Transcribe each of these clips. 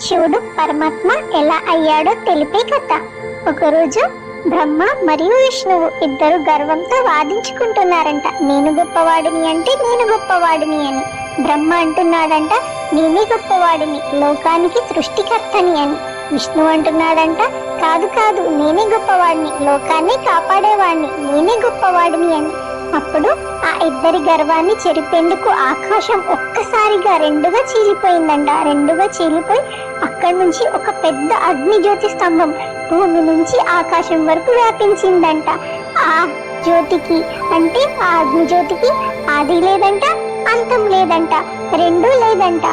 శివుడు పరమాత్మ ఎలా అయ్యాడో తెలిపే కథ. ఒకరోజు బ్రహ్మ మరియు విష్ణువు ఇద్దరు గర్వంతో వాదించుకుంటున్నారంట. నేను గొప్పవాడిని అంటే నేను గొప్పవాడిని అని. బ్రహ్మ అంటున్నాడంట నేనే గొప్పవాడిని, లోకానికి సృష్టికర్తని అని. విష్ణువు అంటున్నాడంట కాదు కాదు, నేనే గొప్పవాడిని, లోకాన్ని కాపాడేవాడిని, నేనే గొప్పవాడిని అని. అప్పుడు ఆ ఇద్దరి గర్వాన్ని చెరిపేందుకు ఆకాశం ఒక్కసారిగా రెండుగా చీలిపోయిందంట. రెండుగా చీలిపోయి అక్కడి నుంచి ఒక పెద్ద అగ్ని జ్యోతి స్తంభం భూమి నుంచి ఆకాశం వరకు వ్యాపించిందంట. ఆ జ్యోతికి అంటే ఆ అగ్ని జ్యోతికి ఆది లేదంట, అంతం లేదంట, రెండూ లేదంట.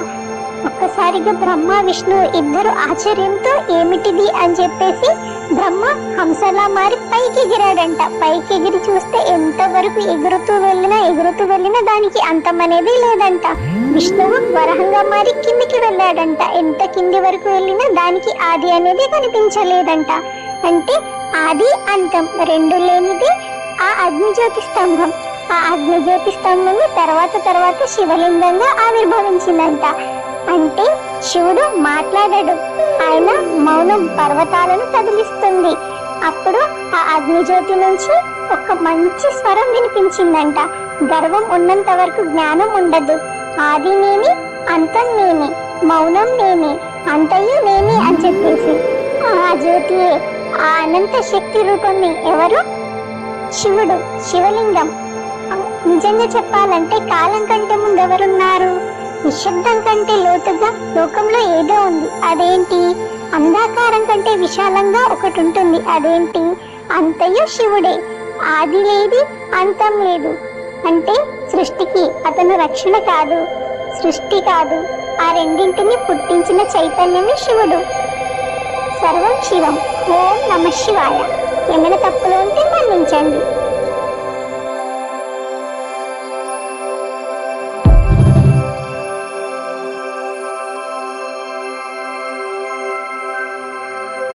ఒక్కసారిగా బ్రహ్మ విష్ణువు ఇద్దరు ఆశ్చర్యంతో ఏమిటిది అని చెప్పేసి బ్రహ్మ హంసలా మారి పైకి ఎగిరాడంట. పైకి ఎగిరి చూస్తే ఎంతవరకు ఎగురుతూ వెళ్ళినా దానికి అంతం అనేది లేదంట. విష్ణువు వరహంగా మారి కిందికి వెళ్ళాడంట. ఎంత కింది వరకు వెళ్ళినా దానికి ఆది అనేది కనిపించలేదంట. అంటే ఆది అంతం రెండు లేనిది ఆ అగ్నిజ్యోతి స్తంభం. ఆ అగ్నిజ్యోతి స్తంభం తర్వాత శివలింగంగా ఆవిర్భవించిందంట. అంటే శివుడు మాట్లాడాడు, ఆయన మౌనం పర్వతాలను కదిలిస్తుంది. అప్పుడు ఆ అగ్నిజ్యోతి నుంచి ఒక మంచి స్వరం వినిపించిందంట. గర్వం ఉన్నంత వరకు జ్ఞానం ఉండదు. ఆది నేనే, అంతం నేనే, మౌనం నేనే, అంతయు నేనే అని చెప్పేసి ఆ జ్యోతియే, ఆ అనంత శక్తి రూపమే ఎవరు? శివుడు, శివలింగం. నిజంగా చెప్పాలంటే కాలం కంటే ముందు ఎవరున్నారు? నిశ్శబ్దం కంటే లోతుగా లోకంలో ఏదో ఉంది. అదేంటి? అంధాకారం కంటే విశాలంగా ఒకటి ఉంటుంది. అదేంటి? అంతయు శివుడే. ఆది లేదు, అంతం లేదు. అంటే సృష్టికి అతను రక్షణ కాదు, సృష్టి కాదు, ఆ రెండింటిని పుట్టించిన చైతన్యమే శివుడు. సర్వం శివం. ఓం నమః శివాయ. ఏమైనా తప్పులు ఉంటే మన్నించండి.